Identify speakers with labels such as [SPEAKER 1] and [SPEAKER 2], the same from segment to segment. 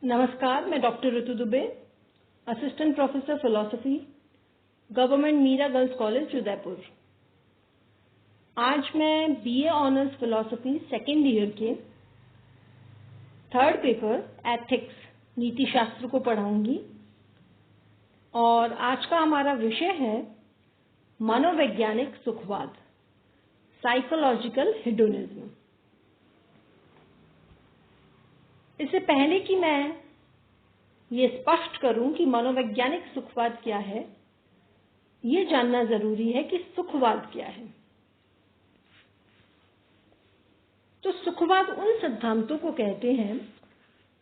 [SPEAKER 1] नमस्कार, मैं doctor Ritu Dubey, assistant professor philosophy, government Meera girls college Udaipur. आज मैं BA honours philosophy second year के थर्ड पेपर एथिक्स नीति शास्त्र को पढ़ाऊंगी और आज का हमारा विषय है मनोवैज्ञानिक सुखवाद, साइकोलॉजिकल हेडोनिज्म। इससे पहले कि मैं ये स्पष्ट करूं कि मनोवैज्ञानिक सुखवाद क्या है, ये जानना जरूरी है कि सुखवाद क्या है। तो सुखवाद उन सिद्धांतों को कहते हैं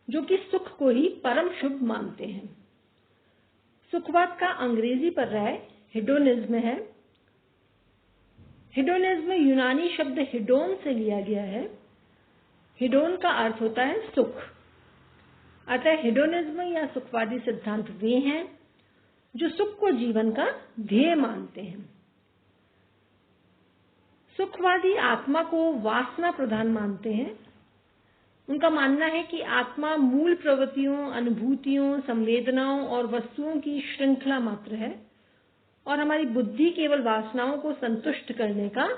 [SPEAKER 1] जो कि सुख को ही परम शुभ मानते हैं। सुखवाद का अंग्रेजी पर्याय हेडोनिज्म है। हेडोनिज्म यूनानी शब्द हेडोन से लिया गया है। हेडोन का अर्थ होता है सुख। अतः हेडोनिज्म या सुखवादी सिद्धांत वे हैं जो सुख को जीवन का ध्येय मानते हैं। सुखवादी आत्मा को वासना प्रधान मानते हैं। उनका मानना है कि आत्मा मूल प्रवृत्तियों, अनुभूतियों, संवेदनाओं और वस्तुओं की श्रृंखला मात्र है और हमारी बुद्धि केवल वासनाओं को संतुष्ट करने का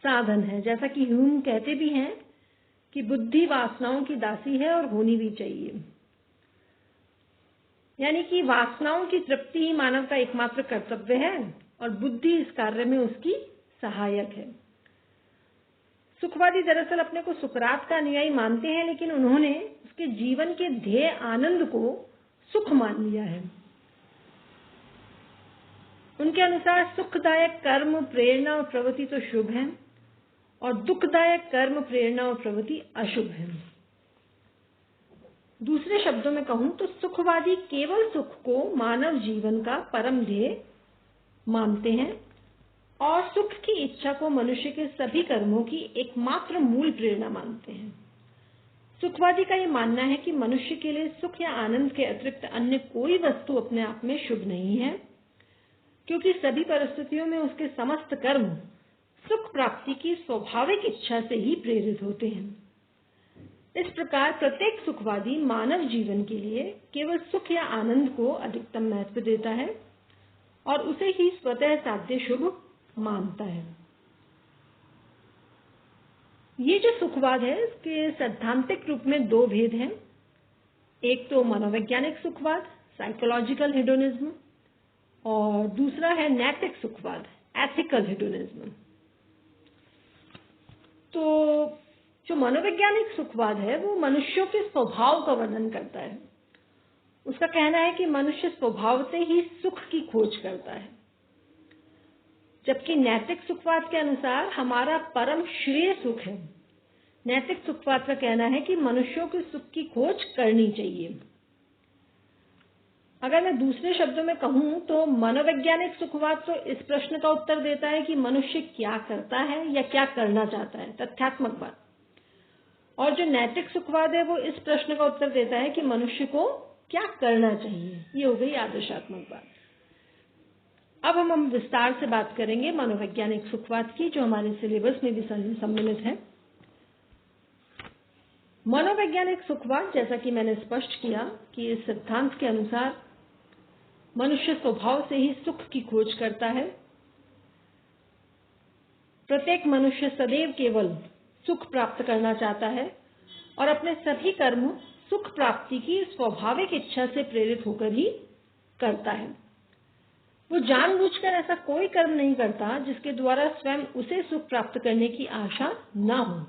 [SPEAKER 1] साधन है। जैसा कि ह्यूम कहते भी हैं कि बुद्धि वासनाओं की दासी है और होनी भी चाहिए। यानी कि वासनाओं की तृप्ति ही मानव का एकमात्र कर्तव्य है और बुद्धि इस कार्य में उसकी सहायक है। सुखवादी दरअसल अपने को सुकरात का अनुयायी मानते हैं, लेकिन उन्होंने उसके जीवन के ध्येय आनंद को सुख मान लिया है। उनके अनुसार सुखदायक कर्म, प्रेरणा और प्रवृत्ति तो शुभ है और दुखदायक कर्म, प्रेरणा और प्रवृत्ति अशुभ है। दूसरे शब्दों में कहूं तो सुखवादी केवल सुख को मानव जीवन का परम ध्येय मानते हैं और सुख की इच्छा को मनुष्य के सभी कर्मों की एकमात्र मूल प्रेरणा मानते हैं। सुखवादी का यह मानना है कि मनुष्य के लिए सुख या आनंद के अतिरिक्त अन्य कोई वस्तु अपने आप में शुभ नहीं है, क्योंकि सभी परिस्थितियों में उसके समस्त कर्म सुख प्राप्ति की स्वाभाविक इच्छा से ही प्रेरित होते हैं। इस प्रकार प्रत्येक सुखवादी मानव जीवन के लिए केवल सुख या आनंद को अधिकतम महत्व देता है और उसे ही स्वतः साध्य शुभ मानता है। ये जो सुखवाद है, इसके सैद्धांतिक रूप में दो भेद हैं। एक तो मनोवैज्ञानिक सुखवाद, साइकोलॉजिकल हेडोनिज्म, और दूसरा है नैतिक सुखवाद, एथिकल हेडोनिज्म। तो जो मनोवैज्ञानिक सुखवाद है वो मनुष्यों के स्वभाव का वर्णन करता है। उसका कहना है कि मनुष्य स्वभाव से ही सुख की खोज करता है, जबकि नैतिक सुखवाद के अनुसार हमारा परम श्रेय सुख है। नैतिक सुखवाद का कहना है कि मनुष्यों के सुख की खोज करनी चाहिए। अगर मैं दूसरे शब्दों में कहूं तो मनोवैज्ञानिक सुखवाद तो इस प्रश्न का उत्तर देता है कि मनुष्य क्या करता है या क्या करना चाहता है, तथ्यात्मक बात। और जो नैतिक सुखवाद है वो इस प्रश्न का उत्तर देता है कि मनुष्य को क्या करना चाहिए। ये हो गई आदर्शात्मक बात। अब हम विस्तार से बात करेंगे मनोवैज्ञानिक सुखवाद की, जो हमारे सिलेबस में भी सम्मिलित है। मनोवैज्ञानिक सुखवाद, जैसा कि मैंने स्पष्ट किया कि इस सिद्धांत के अनुसार मनुष्य स्वभाव से ही सुख की खोज करता है। प्रत्येक मनुष्य सदैव केवल सुख प्राप्त करना चाहता है और अपने सभी कर्म सुख प्राप्ति की स्वाभाविक इच्छा से प्रेरित होकर ही करता है। वो जानबूझकर ऐसा कोई कर्म नहीं करता जिसके द्वारा स्वयं उसे सुख प्राप्त करने की आशा न हो।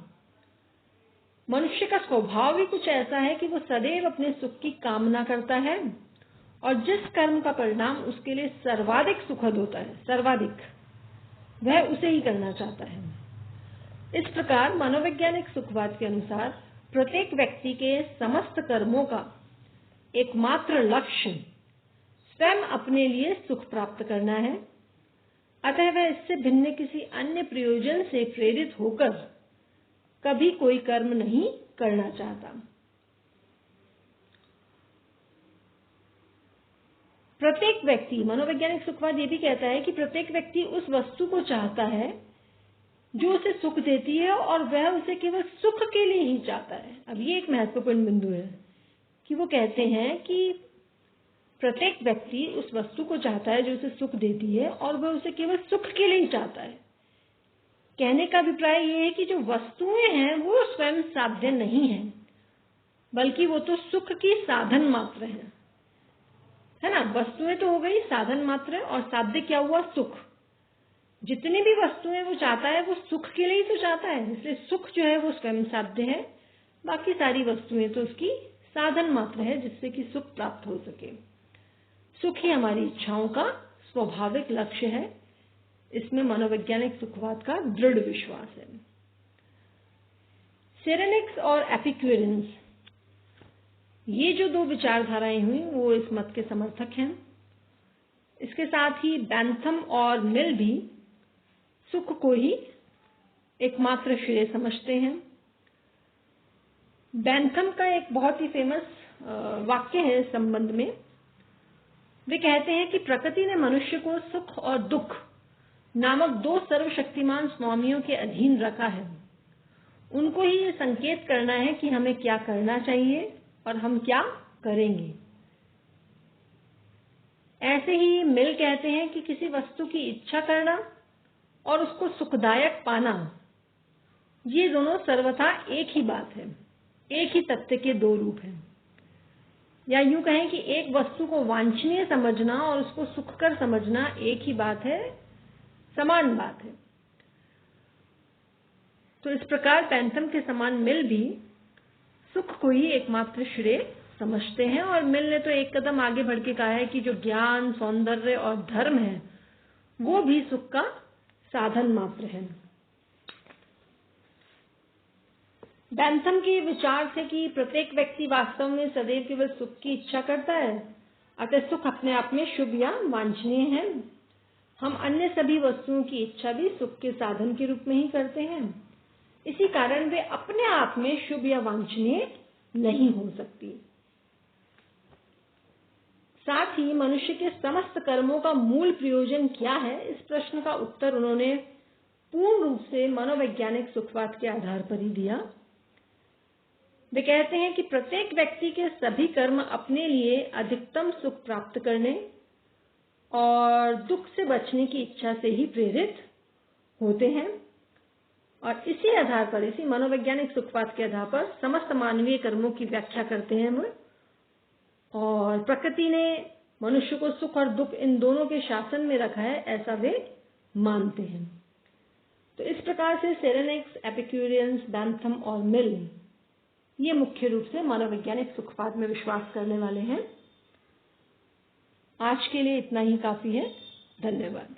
[SPEAKER 1] मनुष्य का स्वभाव ही कुछ ऐसा है कि वो सदैव अपने सुख की कामना करता है और जिस कर्म का परिणाम उसके लिए सर्वाधिक सुखद होता है, सर्वाधिक, वह उसे ही करना चाहता है। इस प्रकार मनोवैज्ञानिक सुखवाद के अनुसार प्रत्येक व्यक्ति के समस्त कर्मों का एकमात्र लक्ष्य स्वयं अपने लिए सुख प्राप्त करना है। अतः वह इससे भिन्न किसी अन्य प्रयोजन से प्रेरित होकर कभी कोई कर्म नहीं करना चाहता। प्रत्येक व्यक्ति, मनोवैज्ञानिक सुखवाद ये भी कहता है कि प्रत्येक व्यक्ति उस वस्तु को चाहता है जो उसे सुख देती है और वह उसे केवल सुख के लिए ही चाहता है। अब ये एक महत्वपूर्ण बिंदु है कि वो कहते हैं कि प्रत्येक व्यक्ति उस वस्तु को चाहता है जो उसे सुख देती है, और वह उसे केवल सुख के लिए ही चाहता है। कहने का अभिप्राय ये है कि जो वस्तुएं हैं वो स्वयं साध्य नहीं है, बल्कि वो तो सुख की साधन मात्र है ना। वस्तुएं तो हो गई साधन मात्र, और साध्य क्या हुआ? सुख। जितनी भी वस्तुएं वो चाहता है वो सुख के लिए ही तो चाहता है, इसलिए सुख जो है वो स्वयं साध्य है, बाकी सारी वस्तुएं तो उसकी साधन मात्र है जिससे कि सुख प्राप्त हो सके। सुख ही हमारी इच्छाओं का स्वाभाविक लक्ष्य है, इसमें मनोवैज्ञानिक सुखवाद का दृढ़ विश्वास है। सिरेनिक्स और एपिक्यूरियंस, ये जो दो विचारधाराएं हुई वो इस मत के समर्थक हैं। इसके साथ ही बैंथम और मिल भी सुख को ही एकमात्र श्रेय समझते हैं। बैंथम का एक बहुत ही फेमस वाक्य है इस संबंध में। वे कहते हैं कि प्रकृति ने मनुष्य को सुख और दुख नामक दो सर्वशक्तिमान स्वामियों के अधीन रखा है। उनको ही ये संकेत करना है कि हमें क्या करना चाहिए और हम क्या करेंगे। ऐसे ही मिल कहते हैं कि किसी वस्तु की इच्छा करना और उसको सुखदायक पाना, ये दोनों सर्वथा एक ही बात है, एक ही तत्व के दो रूप हैं। या यूं कहें कि एक वस्तु को वांछनीय समझना और उसको सुखकर समझना एक ही बात है, समान बात है। तो इस प्रकार बैंथम के समान मिल भी सुख को ही एकमात्र श्रेय समझते हैं, और मिल ने तो एक कदम आगे बढ़ के कहा है कि जो ज्ञान, सौंदर्य और धर्म है वो भी सुख का साधन मात्र है। बैंथम के विचार से कि प्रत्येक व्यक्ति वास्तव में सदैव केवल सुख की इच्छा करता है, अतः सुख अपने आप में शुभ या वांछनीय है। हम अन्य सभी वस्तुओं की इच्छा भी सुख के साधन के रूप में ही करते हैं, इसी कारण वे अपने आप में शुभ या वांछनीय नहीं हो सकती। साथ ही मनुष्य के समस्त कर्मों का मूल प्रयोजन क्या है, इस प्रश्न का उत्तर उन्होंने पूर्ण रूप से मनोवैज्ञानिक सुखवाद के आधार पर ही दिया। वे कहते हैं कि प्रत्येक व्यक्ति के सभी कर्म अपने लिए अधिकतम सुख प्राप्त करने और दुख से बचने की इच्छा से ही प्रेरित होते हैं, और इसी आधार पर, इसी मनोवैज्ञानिक सुखवाद के आधार पर समस्त मानवीय कर्मों की व्याख्या करते हैं हम। और प्रकृति ने मनुष्य को सुख और दुख इन दोनों के शासन में रखा है, ऐसा वे मानते हैं। तो इस प्रकार से सिरेनिक्स, एपिक्यूरियंस, बैंथम और मिल ये मुख्य रूप से मनोवैज्ञानिक सुखवाद में विश्वास करने वाले हैं। आज के लिए इतना ही काफी है। धन्यवाद।